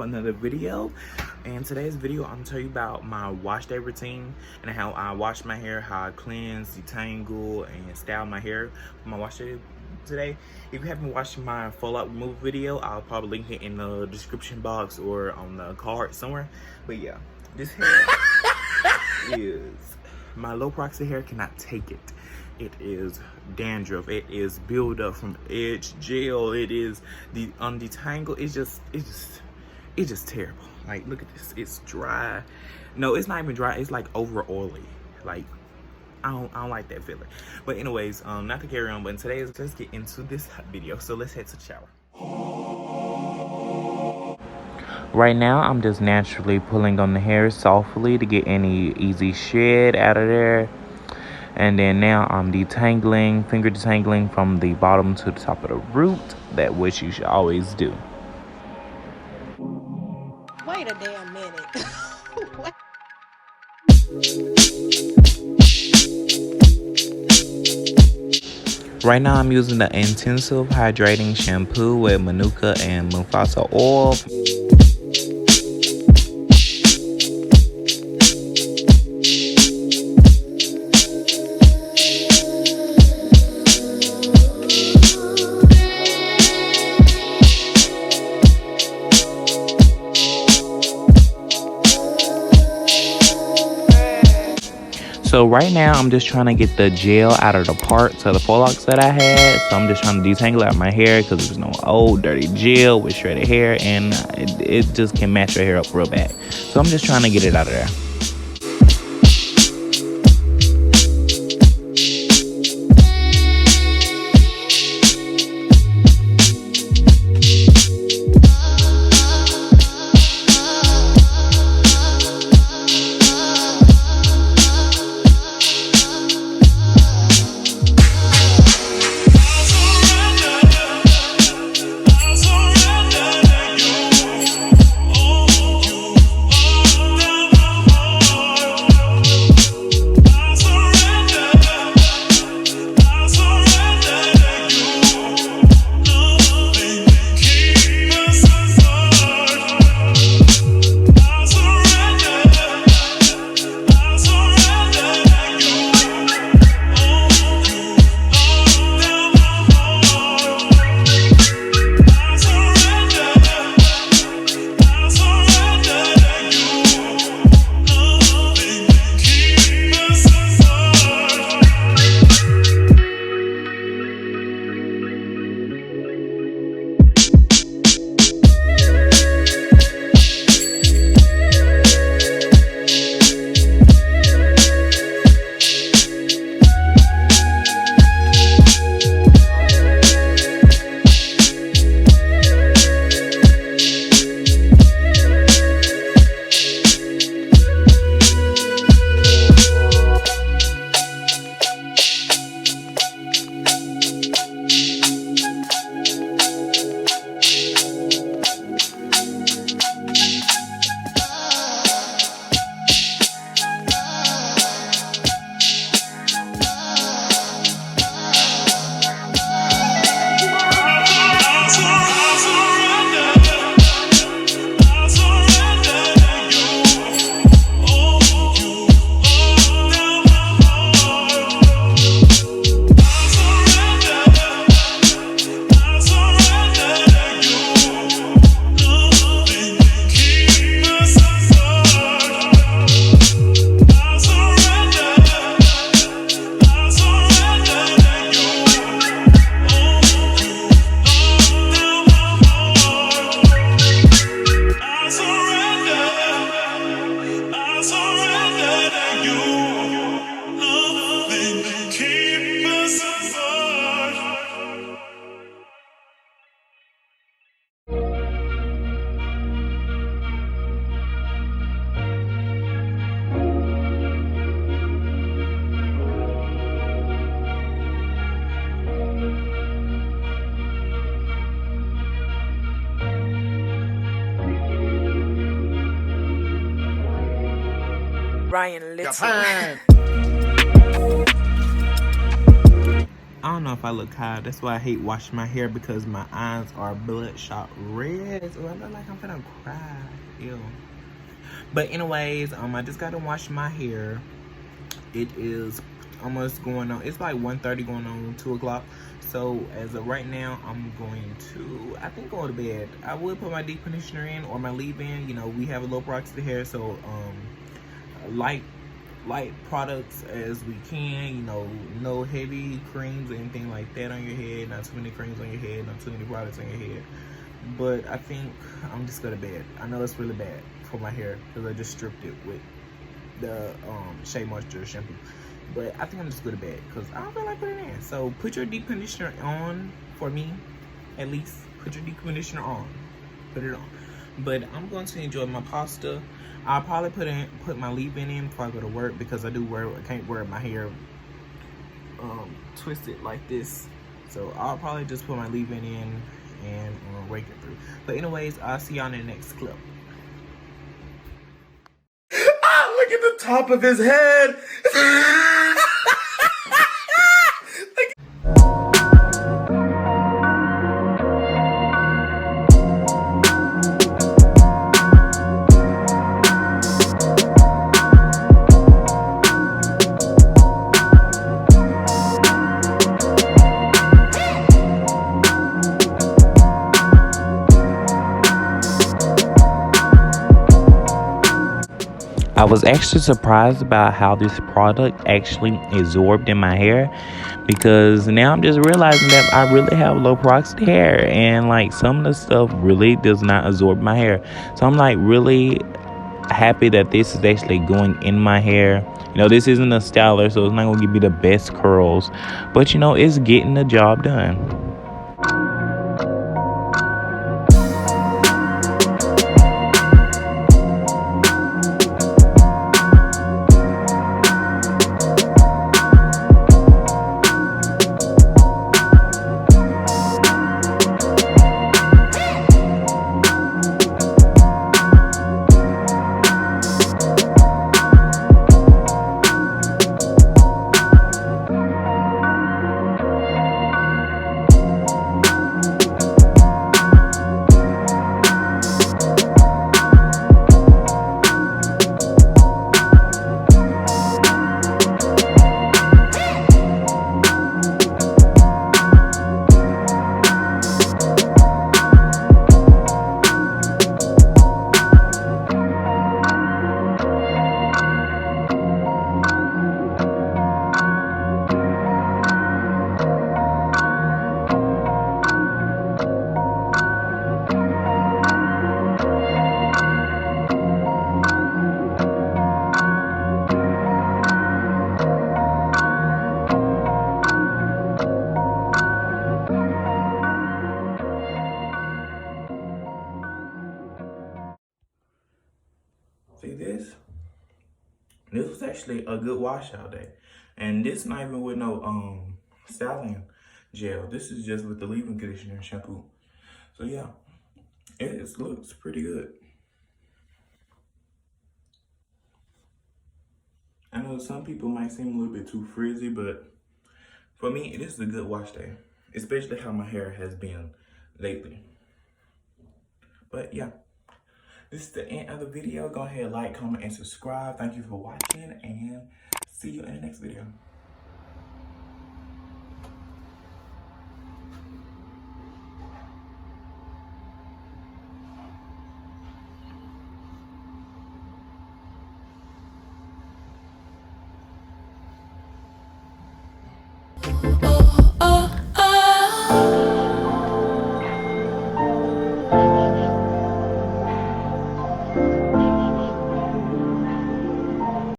another video. And today's video, I'm gonna tell you about my wash day routine and how I wash my hair, how I cleanse, detangle, and style my hair for my wash day today. If you haven't watched my fallout removal video, I'll probably link it in the description box or on the card somewhere. But yeah, this hair is my low proxy hair, cannot take it. It is dandruff, it is buildup from edge gel, it is the undetangle. It's just terrible. Like, look at this, it's dry. No, it's not even dry, it's like over oily. Like, I don't like that feeling. But anyways, not to carry on, but today let's get into this video. So let's head to the shower. Right now, I'm just naturally pulling on the hair softly to get any easy shed out of there. And then now I'm detangling, finger detangling from the bottom to the top of the root, that which you should always do. Wait a damn minute. Right now I'm using the intensive hydrating shampoo with Manuka and Mufasa oil. So right now, I'm just trying to get the gel out of the parts of the faux locs that I had. So I'm just trying to detangle out my hair because there's no old dirty gel with shredded hair, and it just can match your hair up real bad. So I'm just trying to get it out of there. Ryan Little. I don't know if I look tired. That's why I hate washing my hair, because my eyes are bloodshot red. So I look like I'm gonna cry. Ew. But anyways, I just got to wash my hair. It is almost going on. It's like 1:30 going on 2 o'clock. So as of right now, I'm going to, I think, go to bed. I would put my deep conditioner in or my leave-in. You know, we have a low peroxide hair, so light products as we can. You know, no heavy creams or anything like that on your head. Not too many creams on your head. Not too many products on your head. But I think I'm just going to bed. I know it's really bad for my hair because I just stripped it with the Shea Moisture shampoo. But I think I'm just going to bed because I don't feel like putting it in. So put your deep conditioner on for me, at least. Put your deep conditioner on. Put it on. But I'm going to enjoy my pasta. I'll probably put my leave-in in before I go to work, because I can't wear my hair twisted like this. So I'll probably just put my leave-in in and rake it through. But anyways, I'll see y'all in the next clip. Ah, look at the top of his head. I was actually surprised about how this product actually absorbed in my hair, because now I'm just realizing that I really have low peroxide hair, and like some of the stuff really does not absorb my hair. So I'm like really happy that this is actually going in my hair. You know, this isn't a styler, so it's not gonna give me the best curls, but you know, it's getting the job done. See this? This was actually a good washout day. And this not even with no styling gel. This is just with the leave-in conditioner and shampoo. So yeah, it looks pretty good. I know some people might seem a little bit too frizzy, but for me, it is a good wash day. Especially how my hair has been lately. But yeah, this is the end of the video. Go ahead, like, comment, and subscribe. Thank you for watching, and see you in the next video.